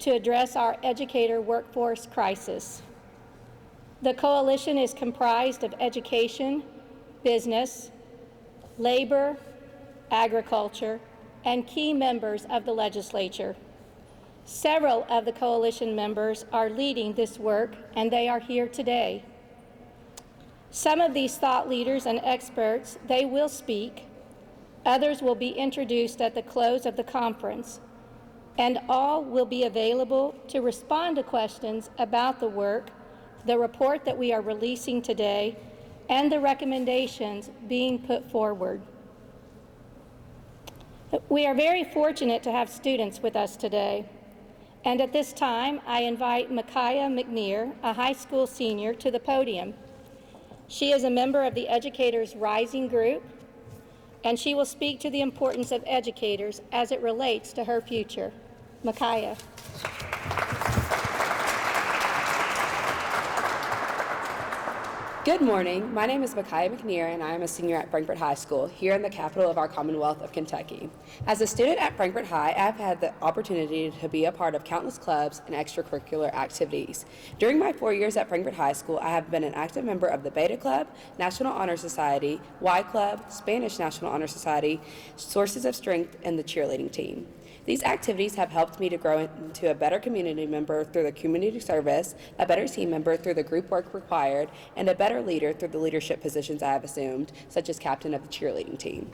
to address our educator workforce crisis. The coalition is comprised of education, business, labor, agriculture, and key members of the legislature. Several of the coalition members are leading this work, and they are here today. Some of these thought leaders and experts, they will speak. Others will be introduced at the close of the conference, and all will be available to respond to questions about the work, the report that we are releasing today, and the recommendations being put forward. We are very fortunate to have students with us today. And at this time, I invite Micaiah McNear, a high school senior, to the podium. She is a member of the Educators Rising Group, and she will speak to the importance of educators as it relates to her future. Micaiah. Good morning. My name is Micaiah McNear, and I am a senior at Frankfort High School, here in the capital of our Commonwealth of Kentucky. As a student at Frankfort High, I have had the opportunity to be a part of countless clubs and extracurricular activities. During my 4 years at Frankfort High School, I have been an active member of the Beta Club, National Honor Society, Y Club, Spanish National Honor Society, Sources of Strength, and the cheerleading team. These activities have helped me to grow into a better community member through the community service, a better team member through the group work required, and a better leader through the leadership positions I have assumed, such as captain of the cheerleading team.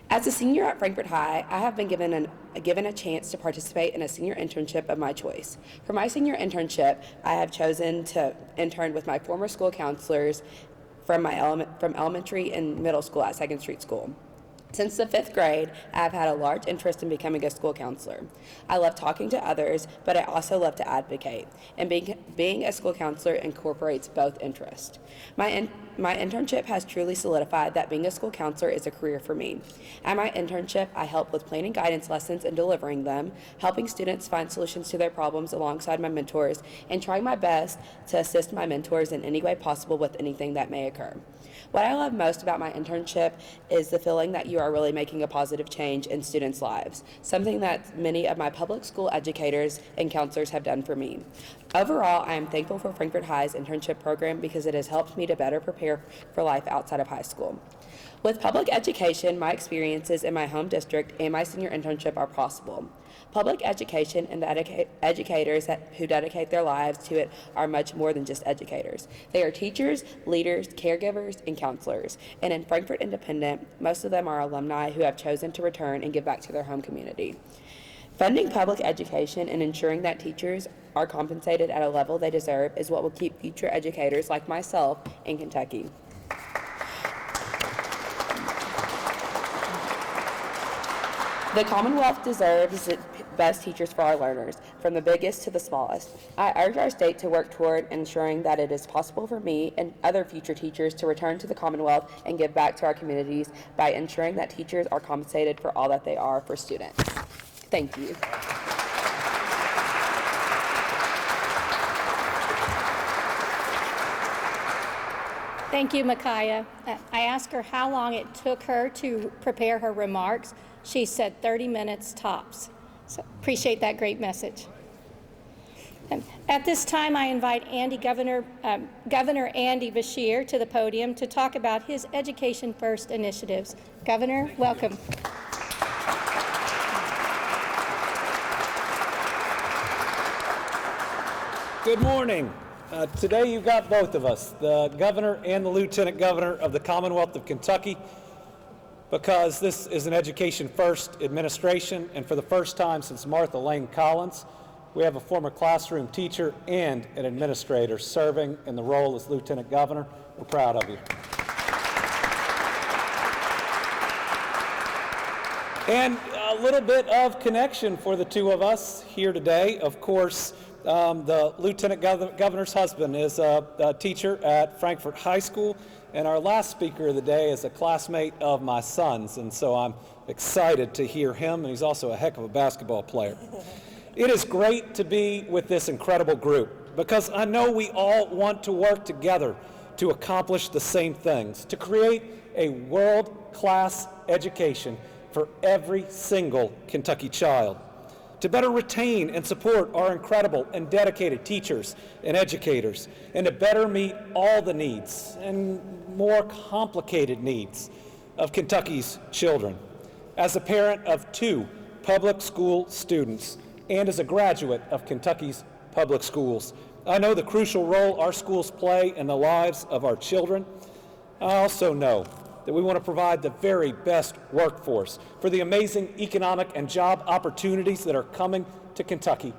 As a senior at Frankfort High, I have been given a chance to participate in a senior internship of my choice. For my senior internship, I have chosen to intern with my former school counselors from elementary and middle school at Second Street School. Since the 5th grade, I have had a large interest in becoming a school counselor. I love talking to others, but I also love to advocate, and being a school counselor incorporates both interests. My internship has truly solidified that being a school counselor is a career for me. At my internship, I help with planning guidance lessons and delivering them, helping students find solutions to their problems alongside my mentors, and trying my best to assist my mentors in any way possible with anything that may occur. What I love most about my internship is the feeling that you are really making a positive change in students' lives, something that many of my public school educators and counselors have done for me. Overall, I am thankful for Frankfort High's internship program because it has helped me to better prepare for life outside of high school. With public education, my experiences in my home district and my senior internship are possible. Public education and the educators who dedicate their lives to it are much more than just educators. They are teachers, leaders, caregivers, and counselors. And in Frankfort Independent, most of them are alumni who have chosen to return and give back to their home community. Funding public education and ensuring that teachers are compensated at a level they deserve is what will keep future educators like myself in Kentucky. The Commonwealth deserves the best teachers for our learners, from the biggest to the smallest. I urge our state to work toward ensuring that it is possible for me and other future teachers to return to the Commonwealth and give back to our communities by ensuring that teachers are compensated for all that they are for students. Thank you. Thank you, Micaiah. I asked her how long it took her to prepare her remarks. She said 30 minutes tops. So appreciate that great message. At this time, I invite Governor Andy Beshear to the podium to talk about his Education First initiatives. Governor, welcome. Good morning. Today you've got both of us, the governor and the lieutenant governor of the Commonwealth of Kentucky, because this is an Education First administration, and for the first time since Martha Lane Collins, we have a former classroom teacher and an administrator serving in the role as lieutenant governor. We're proud of you. And a little bit of connection for the two of us here today. Of course, the lieutenant governor's husband is a teacher at Frankfort High School, and our last speaker of the day is a classmate of my son's, and so I'm excited to hear him, and he's also a heck of a basketball player. It is great to be with this incredible group because I know we all want to work together to accomplish the same things, to create a world-class education for every single Kentucky child. to better retain and support our incredible and dedicated teachers and educators, and to better meet all the needs and more complicated needs of Kentucky's children. As a parent of 2 public school students and as a graduate of Kentucky's public schools, I know the crucial role our schools play in the lives of our children. I also know that we want to provide the very best workforce for the amazing economic and job opportunities that are coming to Kentucky.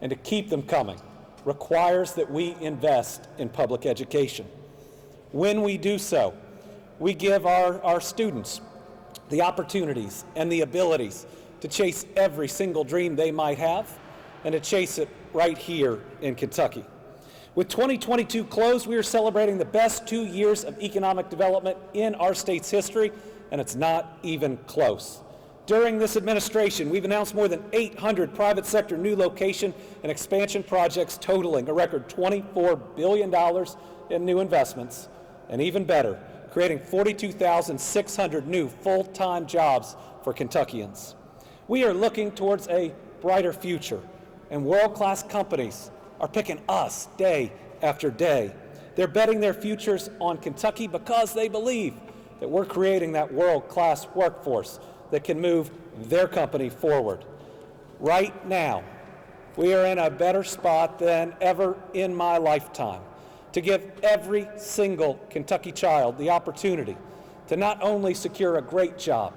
And to keep them coming requires that we invest in public education. When we do so, we give our students the opportunities and the abilities to chase every single dream they might have and to chase it right here in Kentucky. With 2022 closed, we are celebrating the best 2 years of economic development in our state's history, and it's not even close. During this administration, we've announced more than 800 private sector new location and expansion projects totaling a record $24 billion in new investments, and even better, creating 42,600 new full-time jobs for Kentuckians. We are looking towards a brighter future, and world-class companies are picking us day after day. They're betting their futures on Kentucky because they believe that we're creating that world-class workforce that can move their company forward. Right now, we are in a better spot than ever in my lifetime to give every single Kentucky child the opportunity to not only secure a great job,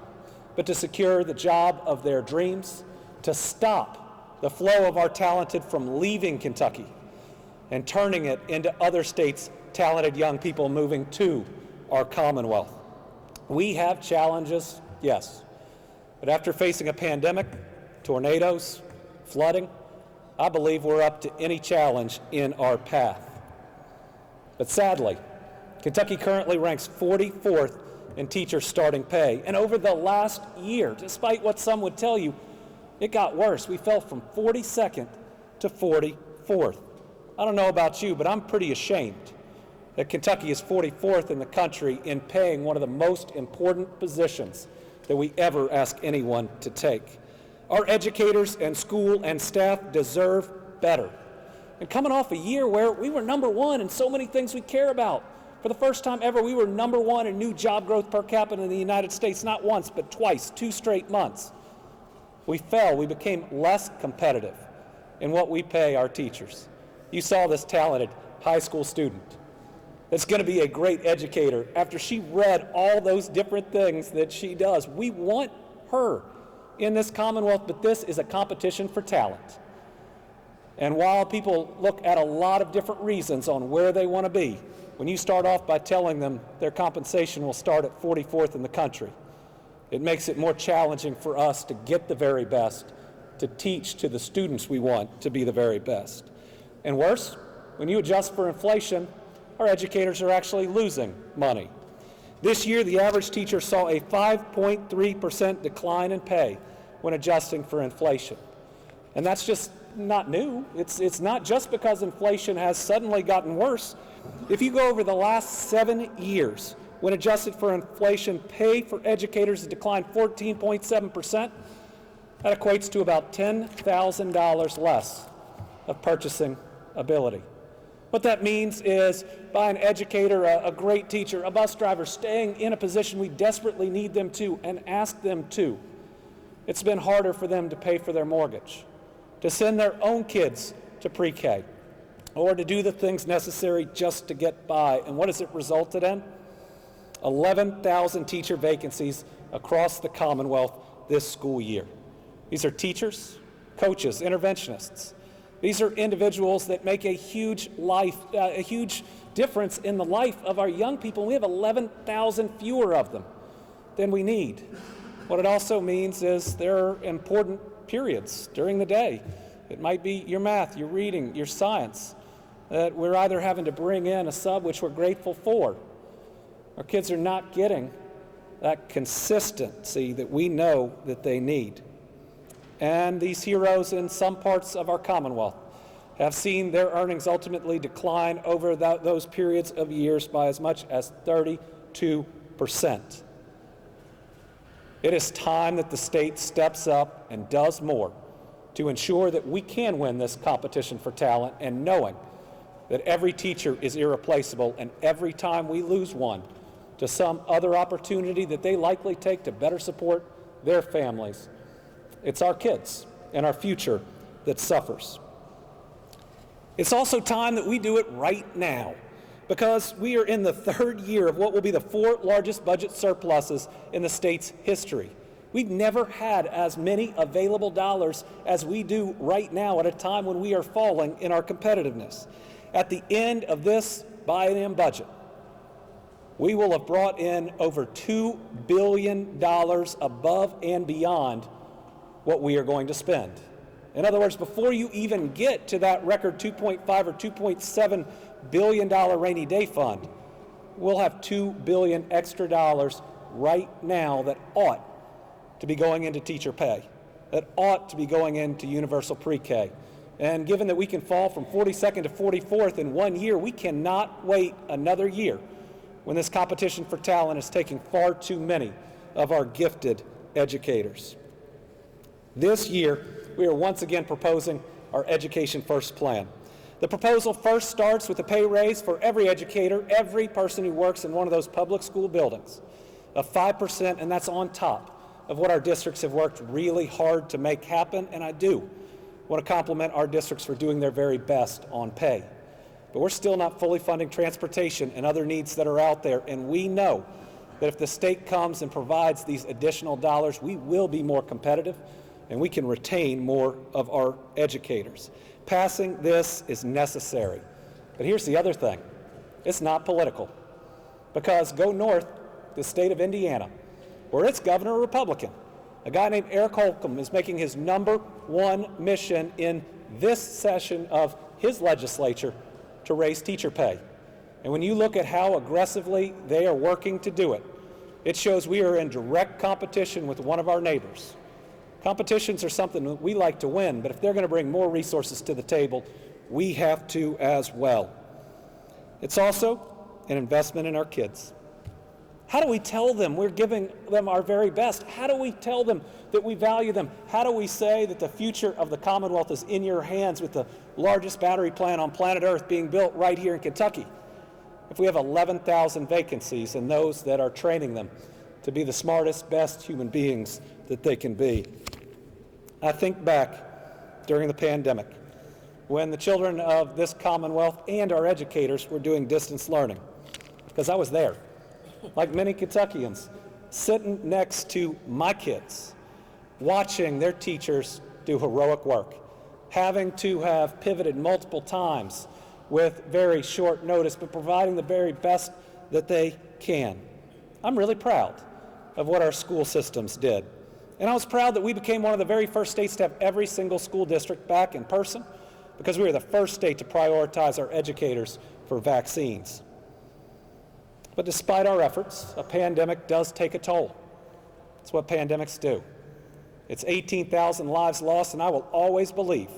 but to secure the job of their dreams, to stop the flow of our talented from leaving Kentucky and turning it into other states' talented young people moving to our Commonwealth. We have challenges, yes, but after facing a pandemic, tornadoes, flooding, I believe we're up to any challenge in our path. But sadly, Kentucky currently ranks 44th in teacher starting pay, and over the last year, despite what some would tell you, it got worse. We fell from 42nd to 44th. I don't know about you, but I'm pretty ashamed that Kentucky is 44th in the country in paying one of the most important positions that we ever ask anyone to take. Our educators and school and staff deserve better. And coming off a year where we were number 1 in so many things we care about, for the first time ever, we were number 1 in new job growth per capita in the United States, not once, but twice, 2 straight months. We fell. We became less competitive in what we pay our teachers. You saw this talented high school student that's going to be a great educator after she read all those different things that she does. We want her in this Commonwealth, but this is a competition for talent. And while people look at a lot of different reasons on where they want to be, when you start off by telling them their compensation will start at 44th in the country, it makes it more challenging for us to get the very best, to teach to the students we want to be the very best. And worse, when you adjust for inflation, our educators are actually losing money. This year, the average teacher saw a 5.3% decline in pay when adjusting for inflation. And that's just not new. It's not just because inflation has suddenly gotten worse. If you go over the last 7 years, when adjusted for inflation, pay for educators has declined 14.7%. That equates to about $10,000 less of purchasing ability. What that means is by an educator, a great teacher, a bus driver staying in a position we desperately need them to and ask them to, it's been harder for them to pay for their mortgage, to send their own kids to pre-K, or to do the things necessary just to get by. And what has it resulted in? 11,000 teacher vacancies across the Commonwealth this school year. These are teachers, coaches, interventionists. These are individuals that make a huge difference in the life of our young people. We have 11,000 fewer of them than we need. What it also means is there are important periods during the day. It might be your math, your reading, your science, that we're either having to bring in a sub, which we're grateful for. Our kids are not getting that consistency that we know that they need. And these heroes in some parts of our Commonwealth have seen their earnings ultimately decline over those periods of years by as much as 32%. It is time that the state steps up and does more to ensure that we can win this competition for talent, and knowing that every teacher is irreplaceable, and every time we lose one to some other opportunity that they likely take to better support their families, it's our kids and our future that suffers. It's also time that we do it right now, because we are in the third year of what will be the 4 largest budget surpluses in the state's history. We've never had as many available dollars as we do right now at a time when we are falling in our competitiveness. At the end of this biennium budget, we will have brought in over $2 billion above and beyond what we are going to spend. In other words, before you even get to that record $2.5 or $2.7 billion rainy day fund, we'll have $2 billion extra dollars right now that ought to be going into teacher pay, that ought to be going into universal pre-K. And given that we can fall from 42nd to 44th in 1 year, we cannot wait another year when this competition for talent is taking far too many of our gifted educators. This year, we are once again proposing our Education First plan. The proposal first starts with a pay raise for every educator, every person who works in one of those public school buildings, of 5%, and that's on top of what our districts have worked really hard to make happen, and I do want to compliment our districts for doing their very best on pay. But we're still not fully funding transportation and other needs that are out there, and we know that if the state comes and provides these additional dollars, we will be more competitive and we can retain more of our educators. Passing this is necessary. But here's the other thing. It's not political. Because go north, the state of Indiana, where its governor, a Republican, a guy named Eric Holcomb, is making his #1 mission in this session of his legislature to raise teacher pay. And when you look at how aggressively they are working to do it, it shows we are in direct competition with one of our neighbors. Competitions are something that we like to win, but if they're going to bring more resources to the table, we have to as well. It's also an investment in our kids. How do we tell them we're giving them our very best? How do we tell them that we value them? How do we say that the future of the Commonwealth is in your hands with the largest battery plant on planet Earth being built right here in Kentucky, if we have 11,000 vacancies and those that are training them to be the smartest, best human beings that they can be? I think back during the pandemic when the children of this Commonwealth and our educators were doing distance learning, because I was there, like many Kentuckians, sitting next to my kids, watching their teachers do heroic work, having to have pivoted multiple times with very short notice, but providing the very best that they can. I'm really proud of what our school systems did. And I was proud that we became one of the very first states to have every single school district back in person, because we were the first state to prioritize our educators for vaccines. But despite our efforts, a pandemic does take a toll. It's what pandemics do. It's 18,000 lives lost, and I will always believe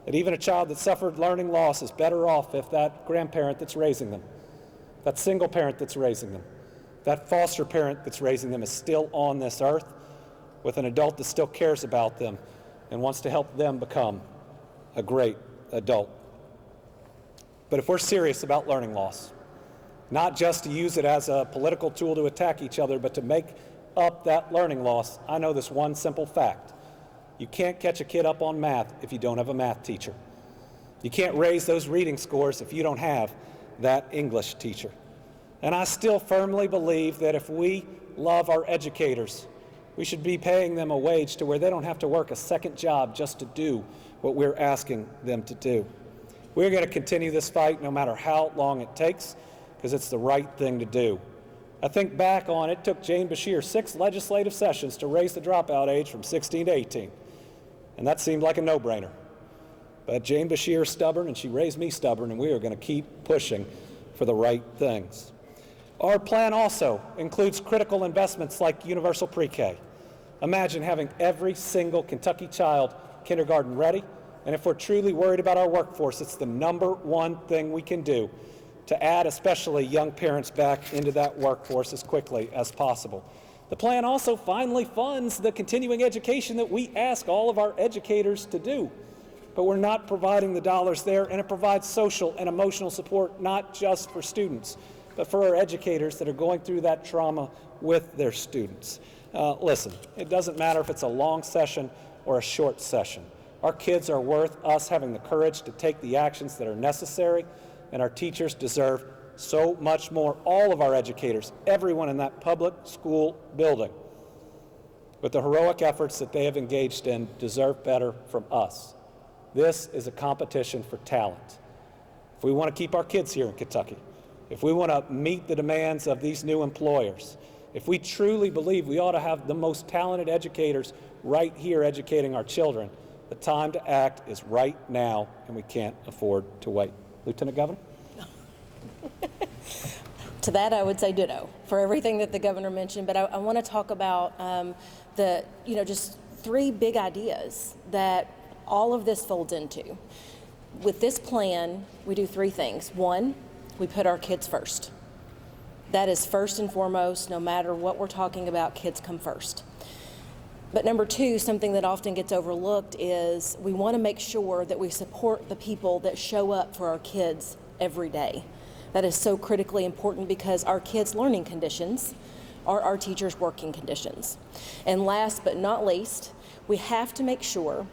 that even a child that suffered learning loss is better off if that grandparent that's raising them, that single parent that's raising them, that foster parent that's raising them is still on this earth with an adult that still cares about them and wants to help them become a great adult. But if we're serious about learning loss, not just to use it as a political tool to attack each other, but to make up that learning loss, I know this one simple fact. You can't catch a kid up on math if you don't have a math teacher. You can't raise those reading scores if you don't have that English teacher. And I still firmly believe that if we love our educators, we should be paying them a wage to where they don't have to work a second job just to do what we're asking them to do. We're going to continue this fight no matter how long it takes, because it's the right thing to do. I think back on it took Jane Beshear 6 legislative sessions to raise the dropout age from 16 to 18. And that seemed like a no-brainer. But Jane Beshear is stubborn, and she raised me stubborn, and we are going to keep pushing for the right things. Our plan also includes critical investments like universal pre-K. Imagine having every single Kentucky child kindergarten ready, and if we're truly worried about our workforce, it's the #1 thing we can do to add especially young parents back into that workforce as quickly as possible. The plan also finally funds the continuing education that we ask all of our educators to do. But we're not providing the dollars there, and it provides social and emotional support not just for students, but for our educators that are going through that trauma with their students. Listen, it doesn't matter if it's a long session or a short session. Our kids are worth us having the courage to take the actions that are necessary, and our teachers deserve so much more. All of our educators, everyone in that public school building, with the heroic efforts that they have engaged in, deserve better from us. This is a competition for talent. If we want to keep our kids here in Kentucky, if we want to meet the demands of these new employers, if we truly believe we ought to have the most talented educators right here educating our children, the time to act is right now, and we can't afford to wait. Lieutenant Governor? To that, I would say ditto for everything that the governor mentioned, but I want to talk about just three big ideas that all of this folds into. With this plan, we do three things. One, we put our kids first. That is first and foremost. No matter what we're talking about, kids come first. But number two, something that often gets overlooked is we want to make sure that we support the people that show up for our kids every day. That is so critically important because our kids' learning conditions are our teachers' working conditions. And last but not least, we have to make sure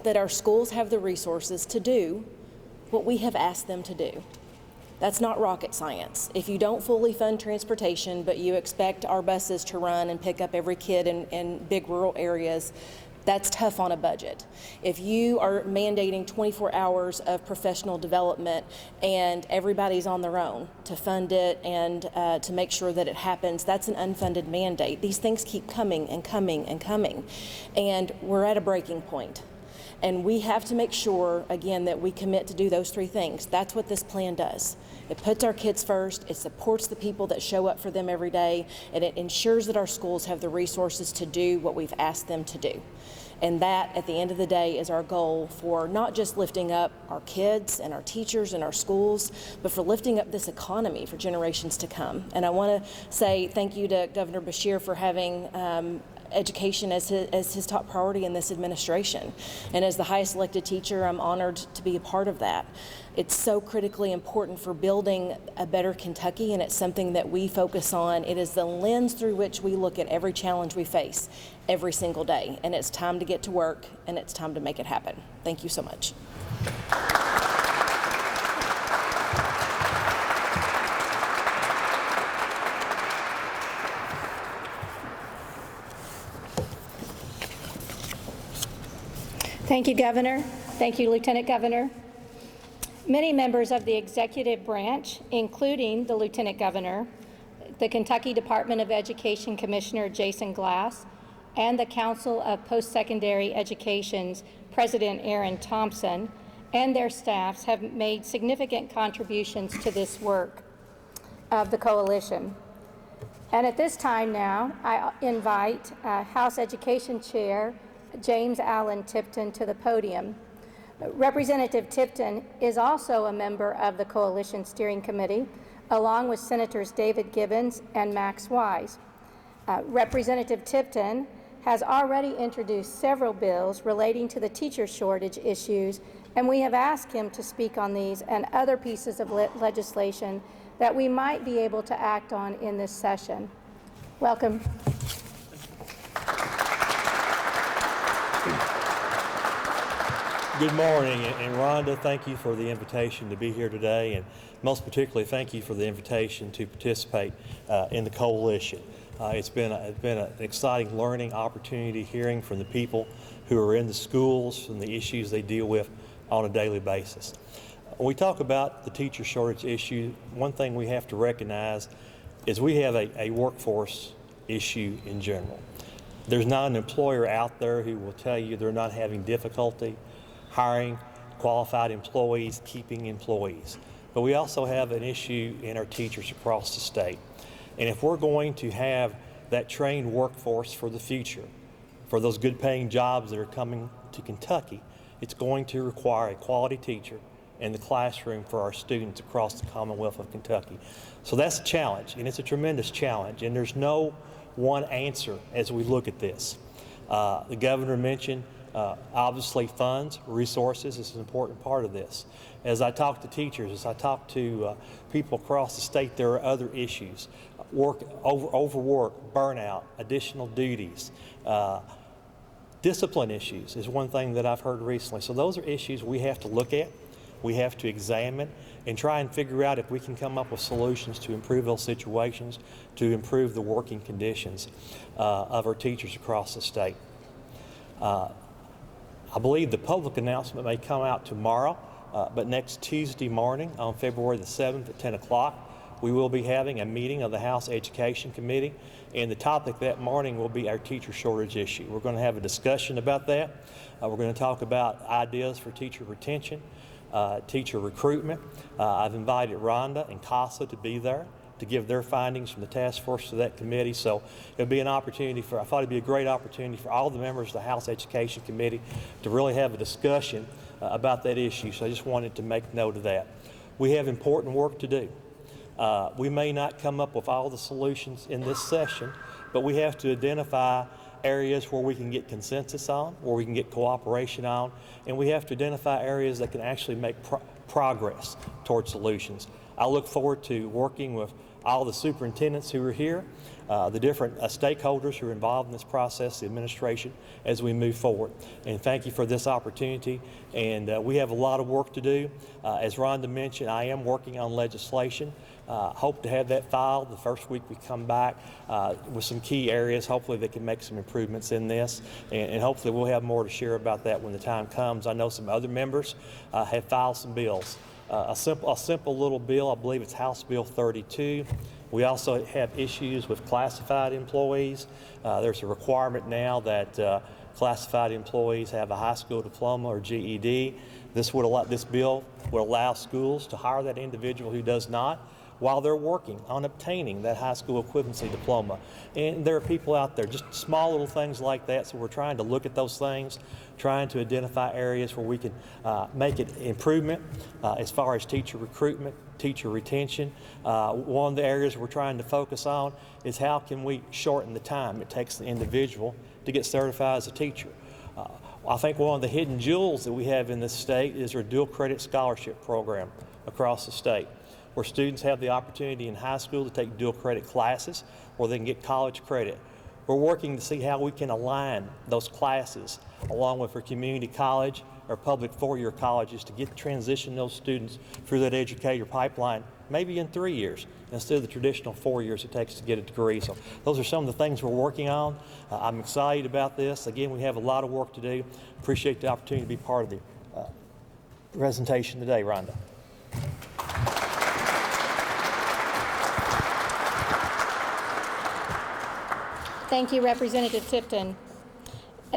that our schools have the resources to do what we have asked them to do. That's not rocket science. If you don't fully fund transportation, but you expect our buses to run and pick up every kid in big rural areas, that's tough on a budget. If you are mandating 24 hours of professional development and everybody's on their own to fund it and to make sure that it happens, that's an unfunded mandate. These things keep coming and coming and coming, and we're at a breaking point. And we have to make sure, again, that we commit to do those three things. That's what this plan does. It puts our kids first, it supports the people that show up for them every day, and it ensures that our schools have the resources to do what we've asked them to do. And that, at the end of the day, is our goal for not just lifting up our kids and our teachers and our schools, but for lifting up this economy for generations to come. And I want to say thank you to Governor Beshear for having education as his top priority in this administration. And as the highest elected teacher, I'm honored to be a part of that. It's so critically important for building a better Kentucky, and it's something that we focus on. It is the lens through which we look at every challenge we face every single day. And it's time to get to work, and it's time to make it happen. Thank you so much. Thank you, Governor. Thank you, Lieutenant Governor. Many members of the executive branch, including the Lieutenant Governor, the Kentucky Department of Education Commissioner Jason Glass, and the Council of Post-Secondary Education's President Aaron Thompson, and their staffs have made significant contributions to this work of the coalition. And at this time now, I invite House Education Chair James Allen Tipton to the podium. Representative Tipton is also a member of the Coalition Steering Committee, along with Senators David Gibbons and Max Wise. Representative Tipton has already introduced several bills relating to the teacher shortage issues, and we have asked him to speak on these and other pieces of legislation that we might be able to act on in this session. Welcome. Good morning, and Rhonda, thank you for the invitation to be here today, and most particularly thank you for the invitation to participate in the coalition. It's been an exciting learning opportunity, hearing from the people who are in the schools and the issues they deal with on a daily basis. When we talk about the teacher shortage issue, one thing we have to recognize is we have a workforce issue in general. There's not an employer out there who will tell you they're not having difficulty hiring qualified employees, keeping employees. But we also have an issue in our teachers across the state. And if we're going to have that trained workforce for the future, for those good paying jobs that are coming to Kentucky, it's going to require a quality teacher in the classroom for our students across the Commonwealth of Kentucky. So that's a challenge, and it's a tremendous challenge. And there's no one answer as we look at this. The governor mentioned obviously funds, resources is an important part of this. As I talk to teachers, as I talk to people across the state, there are other issues. Overwork, burnout, additional duties, discipline issues is one thing that I've heard recently. So those are issues we have to look at, we have to examine, and try and figure out if we can come up with solutions to improve those situations, to improve the working conditions of our teachers across the state. I believe the public announcement may come out tomorrow, but next Tuesday morning on February the 7th at 10 o'clock, we will be having a meeting of the House Education Committee, and the topic that morning will be our teacher shortage issue. We're going to have a discussion about that. We're going to talk about ideas for teacher retention, teacher recruitment. I've invited Rhonda and CASA to be there to give their findings from the task force to that committee. So it'll be an opportunity I thought it'd be a great opportunity for all the members of the House Education Committee to really have a discussion about that issue. So I just wanted to make note of that. We have important work to do. We may not come up with all the solutions in this session, but we have to identify areas where we can get consensus on, where we can get cooperation on, and we have to identify areas that can actually make progress towards solutions. I look forward to working with all the superintendents who are here, the different stakeholders who are involved in this process, the administration, as we move forward. And thank you for this opportunity. And we have a lot of work to do. As Rhonda mentioned, I am working on legislation. Hope to have that filed the first week we come back with some key areas, hopefully that can make some improvements in this. And hopefully we'll have more to share about that when the time comes. I know some other members have filed some bills. A simple little bill, I believe it's House Bill 32. We also have issues with classified employees. There's a requirement now that classified employees have a high school diploma or GED. This bill would allow schools to hire that individual who does not while they're working on obtaining that high school equivalency diploma. And there are people out there, just small little things like that, so we're trying to look at those things, trying to identify areas where we can make it improvement as far as teacher recruitment, teacher retention. One of the areas we're trying to focus on is how can we shorten the time it takes the individual to get certified as a teacher. I think one of the hidden jewels that we have in this state is our dual credit scholarship program across the state, where students have the opportunity in high school to take dual credit classes where they can get college credit. We're working to see how we can align those classes along with our community college or public four-year colleges to transition those students through that educator pipeline, maybe in 3 years, instead of the traditional 4 years it takes to get a degree. So those are some of the things we're working on. I'm excited about this. Again, we have a lot of work to do. Appreciate the opportunity to be part of the presentation today, Rhonda. Thank you, Representative Tipton.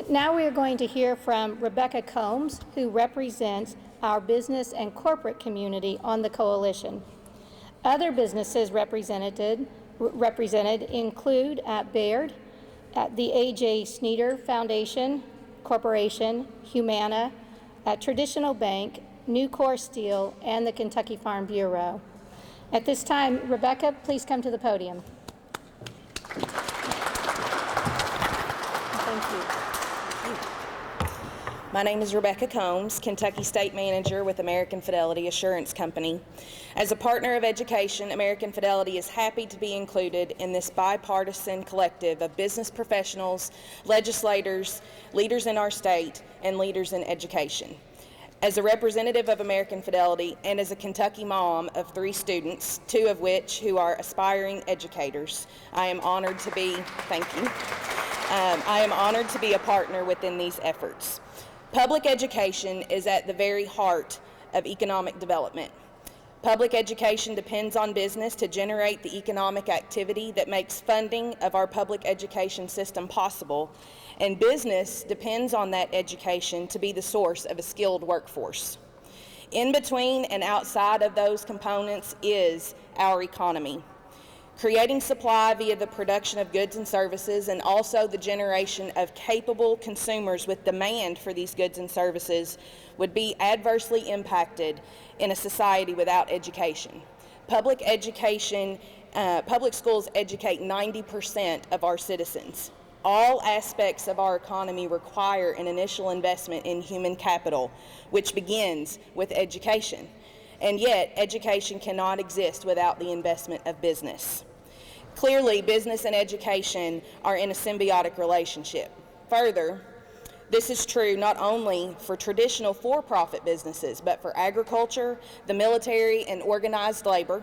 Now we are going to hear from Rebecca Combs, who represents our business and corporate community on the coalition. Other businesses represented include at Baird, at the A.J. Sneeder Foundation Corporation, Humana, at Traditional Bank, Nucor Steel, and the Kentucky Farm Bureau. At this time, Rebecca, please come to the podium. My name is Rebecca Combs, Kentucky State Manager with American Fidelity Assurance Company. As a partner of education, American Fidelity is happy to be included in this bipartisan collective of business professionals, legislators, leaders in our state, and leaders in education. As a representative of American Fidelity and as a Kentucky mom of 3 students, 2 of which who are aspiring educators, I am honored to be, thank you, I am honored to be a partner within these efforts. Public education is at the very heart of economic development. Public education depends on business to generate the economic activity that makes funding of our public education system possible, and business depends on that education to be the source of a skilled workforce. In between and outside of those components is our economy. Creating supply via the production of goods and services, and also the generation of capable consumers with demand for these goods and services, would be adversely impacted in a society without education. Public education Public schools educate 90% of our citizens. All aspects of our economy require an initial investment in human capital, which begins with education. And yet, education cannot exist without the investment of business. Clearly, business and education are in a symbiotic relationship. Further, this is true not only for traditional for-profit businesses, but for agriculture, the military, and organized labor,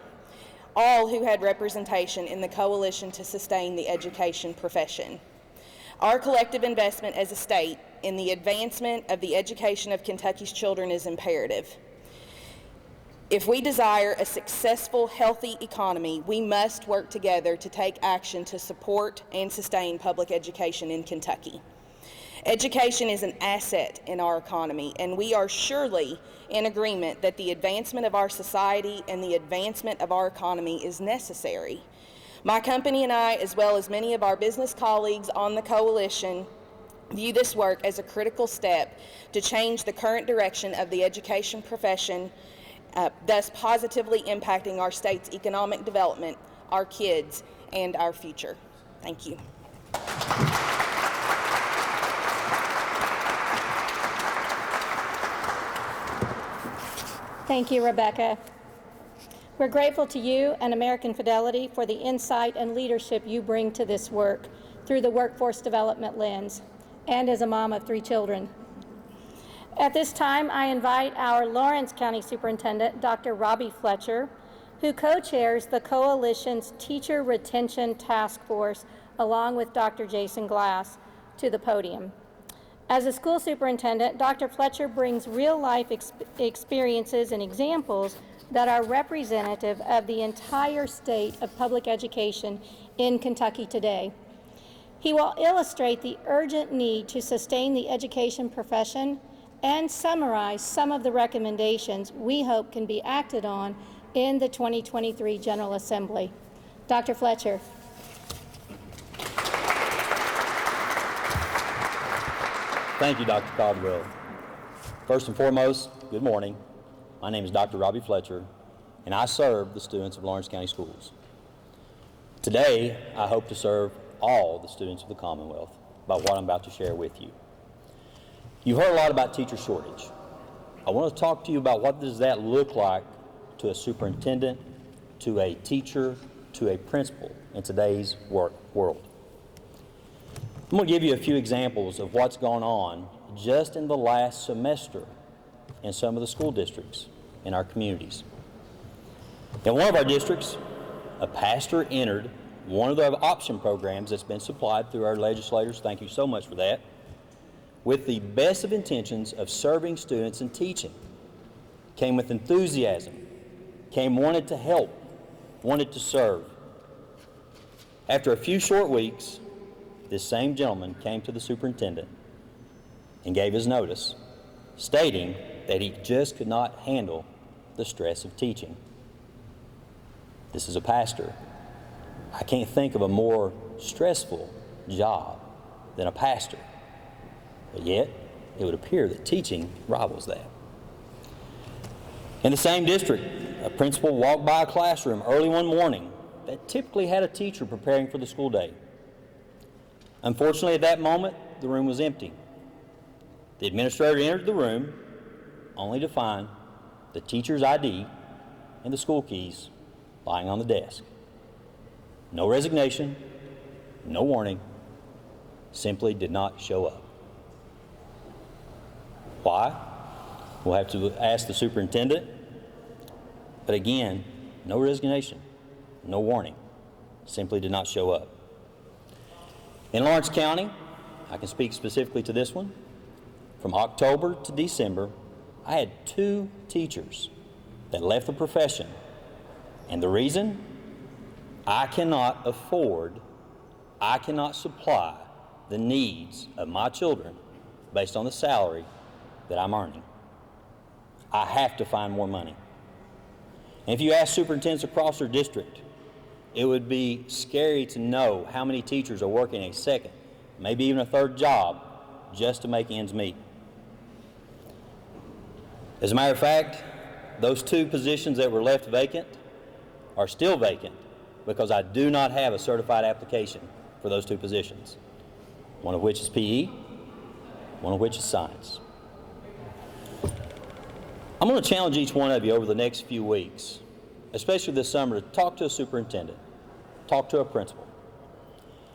all who had representation in the Coalition to Sustain the Education Profession. Our collective investment as a state in the advancement of the education of Kentucky's children is imperative. If we desire a successful, healthy economy, we must work together to take action to support and sustain public education in Kentucky. Education is an asset in our economy, and we are surely in agreement that the advancement of our society and the advancement of our economy is necessary. My company and I, as well as many of our business colleagues on the Coalition, view this work as a critical step to change the current direction of the education profession, thus positively impacting our state's economic development, our kids, and our future. Thank you. Thank you, Rebecca. We're grateful to you and American Fidelity for the insight and leadership you bring to this work through the workforce development lens, and as a mom of 3 children. At this time, I invite our Lawrence County Superintendent, Dr. Robbie Fletcher, who co-chairs the Coalition's Teacher Retention Task Force, along with Dr. Jason Glass, to the podium. As a school superintendent, Dr. Fletcher brings real-life experiences and examples that are representative of the entire state of public education in Kentucky today. He will illustrate the urgent need to sustain the education profession and summarize some of the recommendations we hope can be acted on in the 2023 General Assembly. Dr. Fletcher. Thank you, Dr. Caldwell. First and foremost, good morning. My name is Dr. Robbie Fletcher, and I serve the students of Lawrence County Schools. Today, I hope to serve all the students of the Commonwealth by what I'm about to share with you. You've heard a lot about teacher shortage. I want to talk to you about what does that look like to a superintendent, to a teacher, to a principal in today's world. I'm going to give you a few examples of what's gone on just in the last semester in some of the school districts in our communities. In one of our districts, a pastor entered one of the option programs that's been supplied through our legislators, thank you so much for that, with the best of intentions of serving students and teaching. Came with enthusiasm, wanted to help, wanted to serve. After a few short weeks, this same gentleman came to the superintendent and gave his notice, stating that he just could not handle the stress of teaching. This is a pastor. I can't think of a more stressful job than a pastor. But yet, it would appear that teaching rivals that. In the same district, a principal walked by a classroom early one morning that typically had a teacher preparing for the school day. Unfortunately, at that moment, the room was empty. The administrator entered the room only to find the teacher's ID and the school keys lying on the desk. No resignation, no warning, simply did not show up. Why? We'll have to ask the superintendent. But again, no resignation, no warning, simply did not show up. In Lawrence County, I can speak specifically to this one. From October to December, I had 2 teachers that left the profession. And the reason? I cannot supply the needs of my children based on the salary that I'm earning. I have to find more money. And if you ask superintendents across their district, it would be scary to know how many teachers are working a second, maybe even a third job just to make ends meet. As a matter of fact, those 2 positions that were left vacant are still vacant because I do not have a certified application for those two positions, one of which is PE, one of which is science. I'm going to challenge each one of you over the next few weeks, especially this summer, to talk to a superintendent, talk to a principal,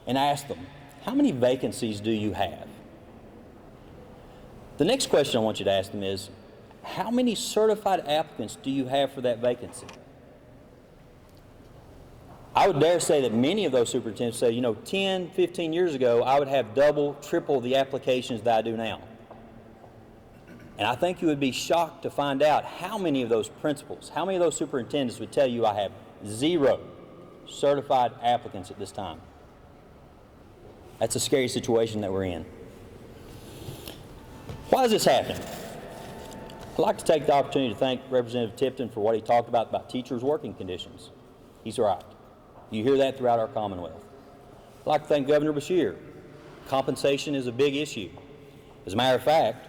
and ask them, how many vacancies do you have? The next question I want you to ask them is, how many certified applicants do you have for that vacancy? I would dare say that many of those superintendents say, 10, 15 years ago, I would have double, triple the applications that I do now. And I think you would be shocked to find out how many of those principals, how many of those superintendents would tell you I have 0 certified applicants at this time. That's a scary situation that we're in. Why is this happening? I'd like to take the opportunity to thank Representative Tipton for what he talked about teachers' working conditions. He's right. You hear that throughout our Commonwealth. I'd like to thank Governor Beshear. Compensation is a big issue. As a matter of fact,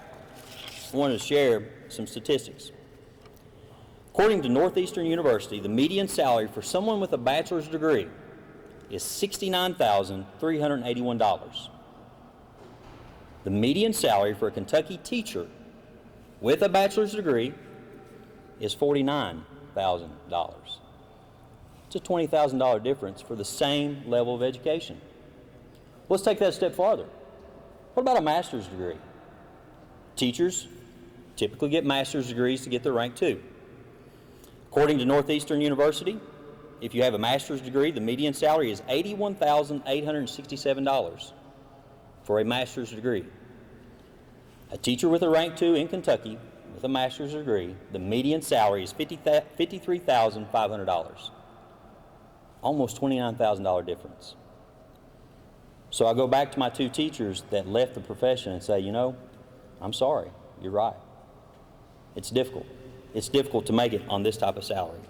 I wanted to share some statistics. According to Northeastern University, the median salary for someone with a bachelor's degree is $69,381. The median salary for a Kentucky teacher with a bachelor's degree is $49,000. It's a $20,000 difference for the same level of education. Let's take that a step farther. What about a master's degree? Teachers typically get master's degrees to get their rank 2. According to Northeastern University, if you have a master's degree, the median salary is $81,867 for a master's degree. A teacher with a rank 2 in Kentucky with a master's degree, the median salary is $53,500. Almost $29,000 difference. So I go back to my 2 teachers that left the profession and say, I'm sorry, you're right. It's difficult. It's difficult to make it on this type of salary.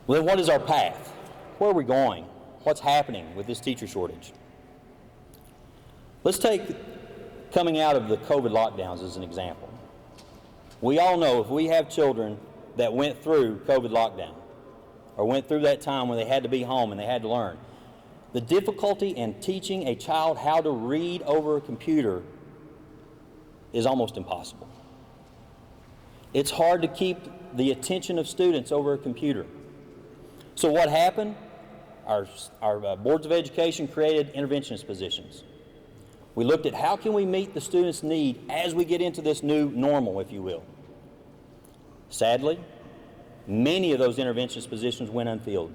Well, then what is our path? Where are we going? What's happening with this teacher shortage? Let's take coming out of the COVID lockdowns as an example. We all know if we have children that went through COVID lockdown or went through that time when they had to be home and they had to learn, the difficulty in teaching a child how to read over a computer is almost impossible. It's hard to keep the attention of students over a computer. So what happened? Our boards of education created interventionist positions. We looked at how can we meet the students' need as we get into this new normal, if you will. Sadly, many of those interventionist positions went unfilled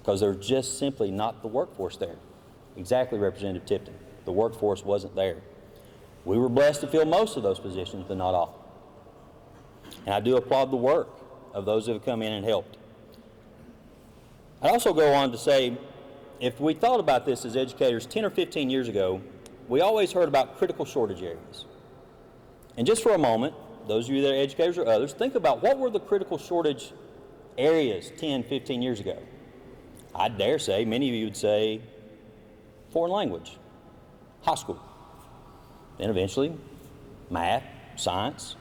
because there's just simply not the workforce there. Exactly, Representative Tipton. The workforce wasn't there. We were blessed to fill most of those positions, but not all. And I do applaud the work of those who have come in and helped. I'd also go on to say, if we thought about this as educators 10 or 15 years ago, we always heard about critical shortage areas. And just for a moment, those of you that are educators or others, think about what were the critical shortage areas 10, 15 years ago. I dare say many of you would say foreign language, high school, then eventually math, science.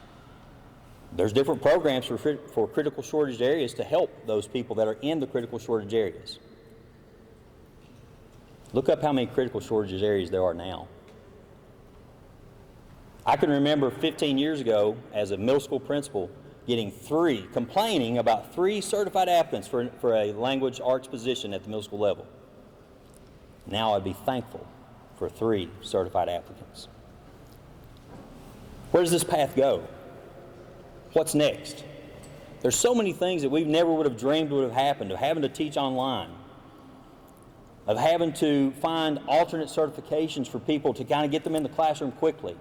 There's different programs for critical shortage areas to help those people that are in the critical shortage areas. Look up how many critical shortage areas there are now. I can remember 15 years ago as a middle school principal complaining about 3 certified applicants for a language arts position at the middle school level. Now I'd be thankful for 3 certified applicants. Where does this path go? What's next? There's so many things that we never would have dreamed would have happened, of having to teach online, of having to find alternate certifications for people to kind of get them in the classroom quickly.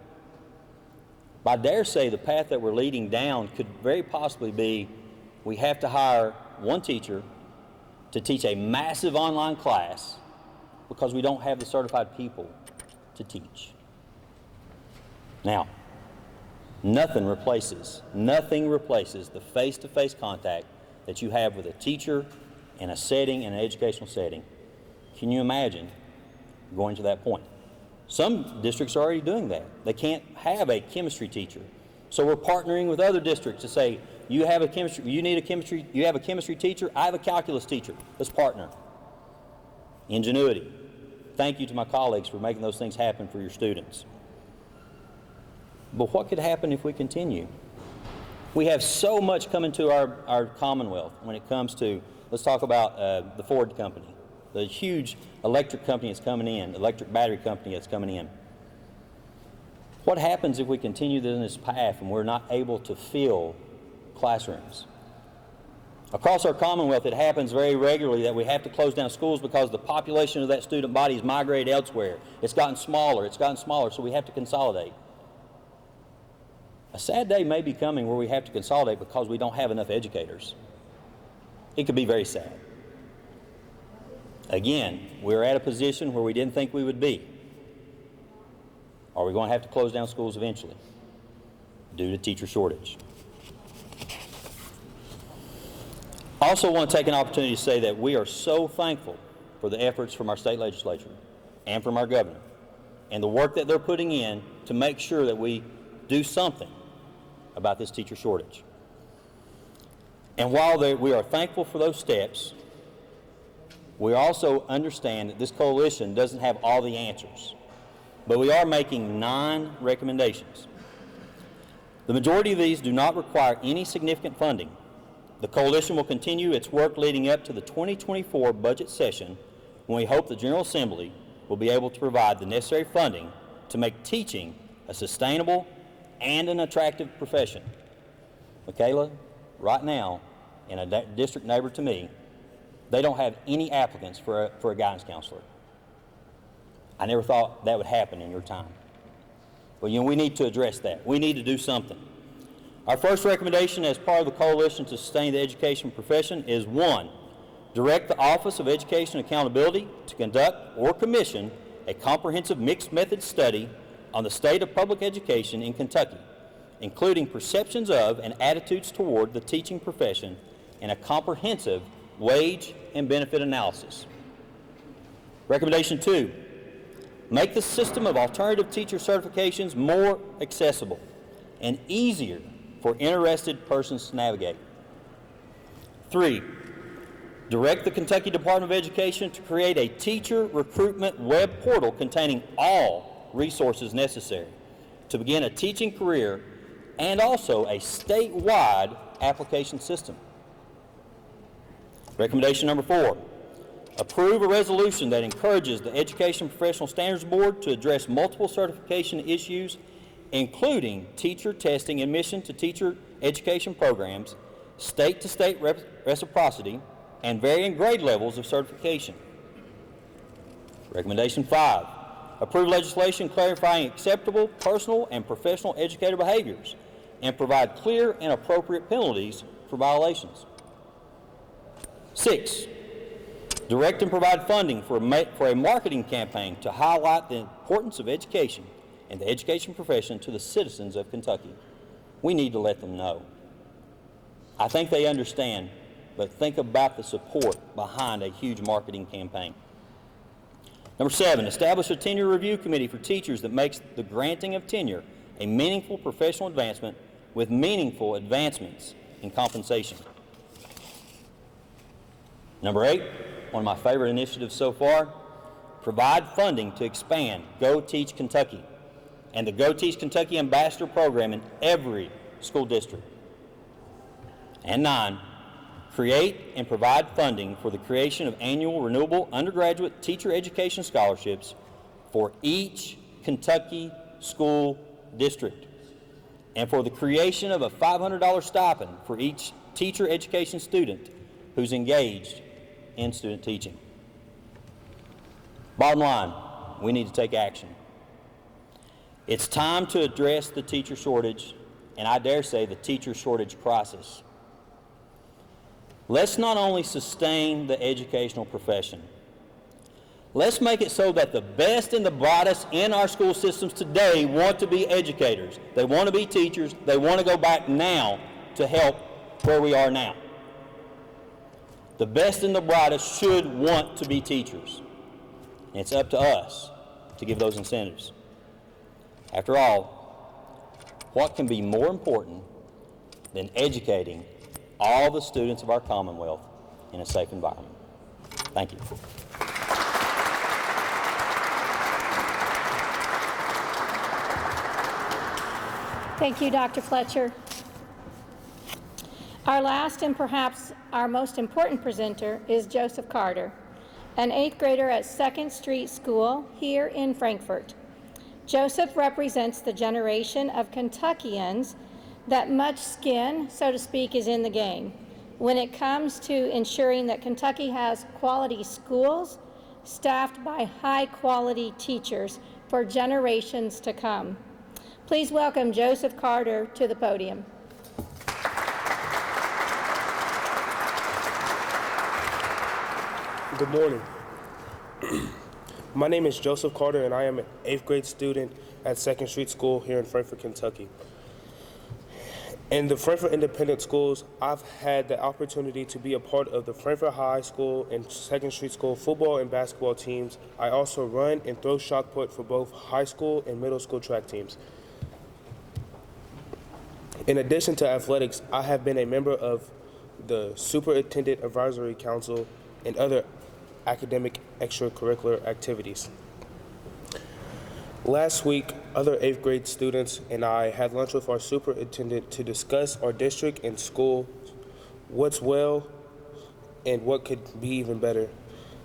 But I dare say the path that we're leading down could very possibly be we have to hire 1 teacher to teach a massive online class because we don't have the certified people to teach. Now, nothing replaces the face-to-face contact that you have with a teacher in a setting, in an educational setting. Can you imagine going to that point? Some districts are already doing that. They can't have a chemistry teacher. So we're partnering with other districts to say, You have a chemistry, you need a chemistry, you have a chemistry teacher, I have a calculus teacher. Let's partner. Ingenuity. Thank you to my colleagues for making those things happen for your students. But what could happen if we continue? We have so much coming to our Commonwealth when it comes to, let's talk about the Ford company, the huge electric company that's coming in, electric battery company that's coming in. What happens if we continue in this path and we're not able to fill classrooms? Across our Commonwealth, it happens very regularly that we have to close down schools because the population of that student body has migrated elsewhere. It's gotten smaller, so we have to consolidate. A sad day may be coming where we have to consolidate because we don't have enough educators. It could be very sad. Again, we're at a position where we didn't think we would be. Are we going to have to close down schools eventually due to teacher shortage? I also want to take an opportunity to say that we are so thankful for the efforts from our state legislature and from our governor and the work that they're putting in to make sure that we do something about this teacher shortage. And while we are thankful for those steps, we also understand that this coalition doesn't have all the answers, but we are making 9 recommendations. The majority of these do not require any significant funding. The coalition will continue its work leading up to the 2024 budget session, when we hope the General Assembly will be able to provide the necessary funding to make teaching a sustainable and an attractive profession. Michaela, right now, in a district neighbor to me, they don't have any applicants for a guidance counselor. I never thought that would happen in your time. Well, we need to address that. We need to do something. Our first recommendation as part of the coalition to sustain the education profession is 1, direct the Office of Education Accountability to conduct or commission a comprehensive mixed method study on the state of public education in Kentucky, including perceptions of and attitudes toward the teaching profession and a comprehensive wage and benefit analysis. Recommendation 2, make the system of alternative teacher certifications more accessible and easier for interested persons to navigate. 3, direct the Kentucky Department of Education to create a teacher recruitment web portal containing all resources necessary to begin a teaching career and also a statewide application system. Recommendation number 4, approve a resolution that encourages the Education Professional Standards Board to address multiple certification issues, including teacher testing admission to teacher education programs, state-to-state reciprocity, and varying grade levels of certification. Recommendation 5, approve legislation clarifying acceptable personal and professional educator behaviors and provide clear and appropriate penalties for violations. 6, direct and provide funding for a marketing campaign to highlight the importance of education and the education profession to the citizens of Kentucky. We need to let them know. I think they understand, but think about the support behind a huge marketing campaign. Number 7, establish a tenure review committee for teachers that makes the granting of tenure a meaningful professional advancement with meaningful advancements in compensation. Number 8, one of my favorite initiatives so far, provide funding to expand Go Teach Kentucky and the Go Teach Kentucky Ambassador Program in every school district. And 9, create and provide funding for the creation of annual renewable undergraduate teacher education scholarships for each Kentucky school district, and for the creation of a $500 stipend for each teacher education student who's engaged in student teaching. Bottom line, we need to take action. It's time to address the teacher shortage, and I dare say the teacher shortage crisis. Let's not only sustain the educational profession, let's make it so that the best and the brightest in our school systems today want to be educators. They want to be teachers. They want to go back now to help where we are now. The best and the brightest should want to be teachers. And it's up to us to give those incentives. After all, what can be more important than educating all the students of our Commonwealth in a safe environment. Thank you. Thank you, Dr. Fletcher. Our last and perhaps our most important presenter is Joseph Carter, an 8th grader at 2nd Street School here in Frankfort. Joseph represents the generation of Kentuckians that much skin, so to speak, is in the game when it comes to ensuring that Kentucky has quality schools staffed by high-quality teachers for generations to come. Please welcome Joseph Carter to the podium. Good morning. My name is Joseph Carter, and I am an 8th grade student at 2nd Street School here in Frankfort, Kentucky. In the Frankfort Independent Schools, I've had the opportunity to be a part of the Frankfort High School and 2nd Street School football and basketball teams. I also run and throw shot put for both high school and middle school track teams. In addition to athletics, I have been a member of the Superintendent Advisory Council and other academic extracurricular activities. Last week, other 8th grade students and I had lunch with our superintendent to discuss our district and school, what's well and what could be even better.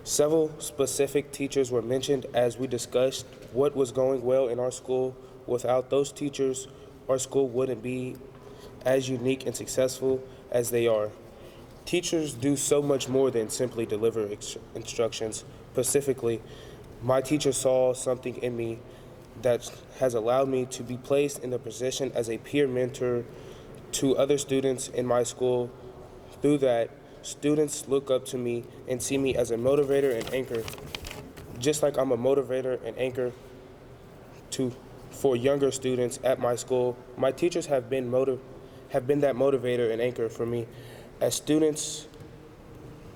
Several specific teachers were mentioned as we discussed what was going well in our school. Without those teachers, our school wouldn't be as unique and successful as they are. Teachers do so much more than simply deliver instructions. Specifically, my teacher saw something in me that has allowed me to be placed in the position as a peer mentor to other students in my school. Through that, students look up to me and see me as a motivator and anchor, just like I'm a motivator and anchor for younger students at my school. My teachers have been that motivator and anchor for me. As students,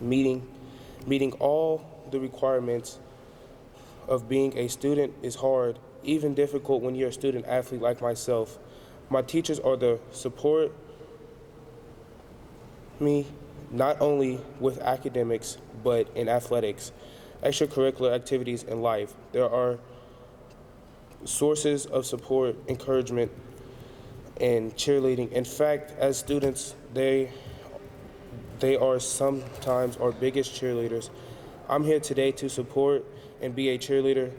meeting all the requirements of being a student is hard, even difficult when you're a student athlete like myself. My teachers are the support me not only with academics, but in athletics, extracurricular activities, and life. There are sources of support, encouragement, and cheerleading. In fact, as students, they are sometimes our biggest cheerleaders. I'm here today to support and be a cheerleader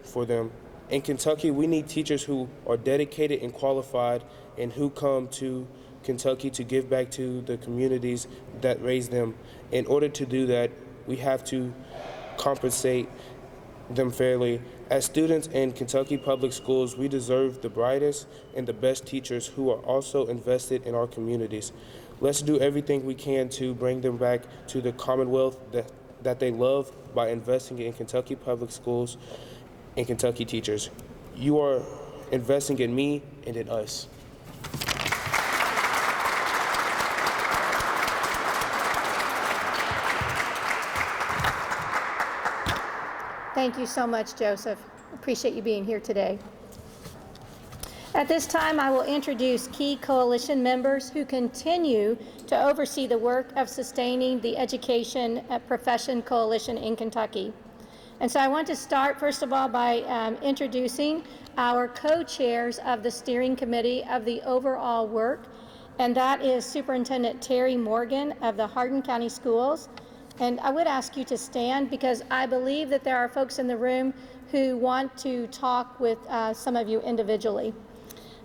for them. In Kentucky, we need teachers who are dedicated and qualified and who come to Kentucky to give back to the communities that raised them. In order to do that, we have to compensate them fairly. As students in Kentucky public schools, we deserve the brightest and the best teachers who are also invested in our communities. Let's do everything we can to bring them back to the Commonwealth that they love by investing in Kentucky public schools and Kentucky teachers. You are investing in me and in us. Thank you so much, Joseph. Appreciate you being here today. At this time, I will introduce key coalition members who continue to oversee the work of sustaining the Education Profession Coalition in Kentucky. And so I want to start, first of all, by introducing our co-chairs of the steering committee of the overall work, and that is Superintendent Terry Morgan of the Hardin County Schools. And I would ask you to stand because I believe that there are folks in the room who want to talk with some of you individually.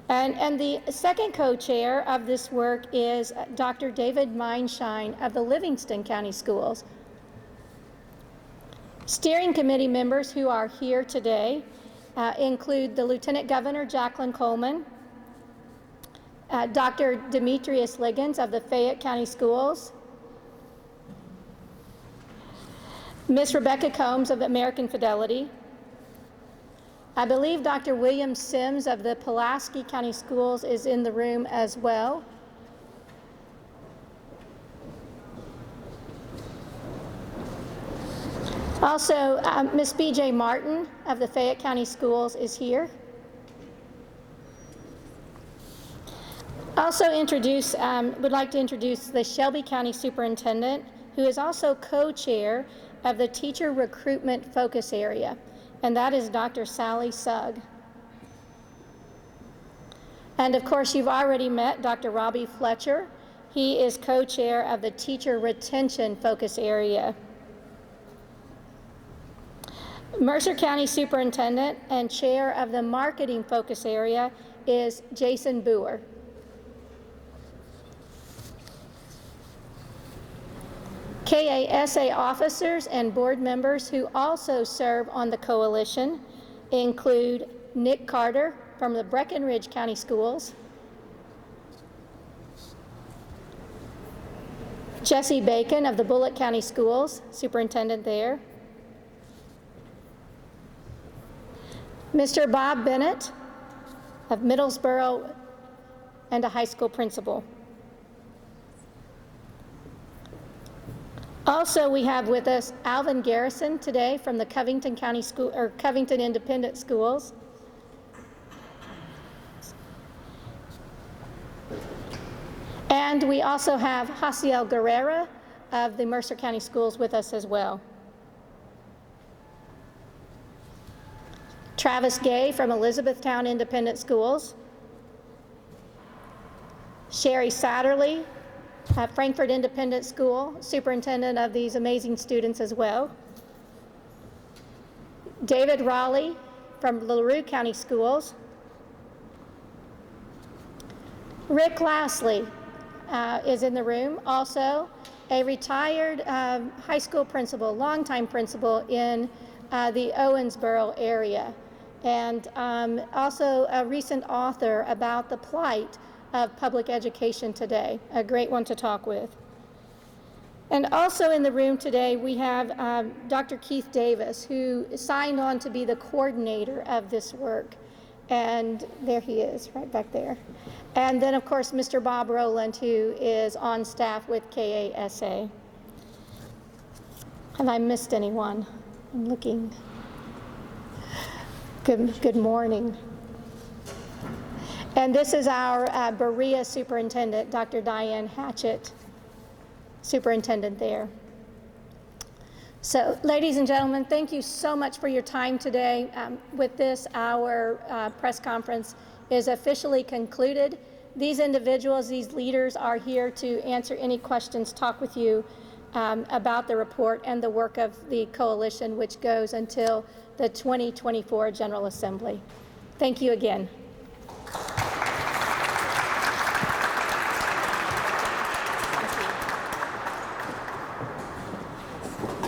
And the second co-chair of this work is Dr. David Meinschein of the Livingston County Schools. Steering committee members who are here today include the Lieutenant Governor Jacqueline Coleman, Dr. Demetrius Liggins of the Fayette County Schools, Ms. Rebecca Combs of American Fidelity. I believe Dr. William Sims of the Pulaski County Schools is in the room as well. Also, Ms. B.J. Martin of the Fayette County Schools is here. Also would like to introduce the Shelby County Superintendent, who is also co-chair of the Teacher Recruitment Focus Area, and that is Dr. Sally Sugg. And of course, you've already met Dr. Robbie Fletcher. He is co-chair of the Teacher Retention Focus Area. Mercer County Superintendent and chair of the Marketing Focus Area is Jason Boer. KASA officers and board members who also serve on the coalition include Nick Carter from the Breckenridge County Schools, Jesse Bacon of the Bullitt County Schools, superintendent there, Mr. Bob Bennett of Middlesboro and a high school principal. Also, we have with us Alvin Garrison today from the Covington County School, or Covington Independent Schools. And we also have Hasiel Guerrera of the Mercer County Schools with us as well. Travis Gay from Elizabethtown Independent Schools. Sherry Satterley at Frankfort Independent School, superintendent of these amazing students as well. David Raleigh from LaRue County Schools. Rick Lastly is in the room, also a retired high school principal, longtime principal in the Owensboro area, and also a recent author about the plight of public education today, a great one to talk with. And also in the room today, we have Dr. Keith Davis, who signed on to be the coordinator of this work. And there he is, right back there. And then, of course, Mr. Bob Rowland, who is on staff with KASA. Have I missed anyone? I'm looking. Good morning. And this is our Berea superintendent, Dr. Diane Hatchett, superintendent there. So, ladies and gentlemen, thank you so much for your time today. With this, our press conference is officially concluded. These individuals, these leaders are here to answer any questions, talk with you about the report and the work of the coalition, which goes until the 2024 General Assembly. Thank you again.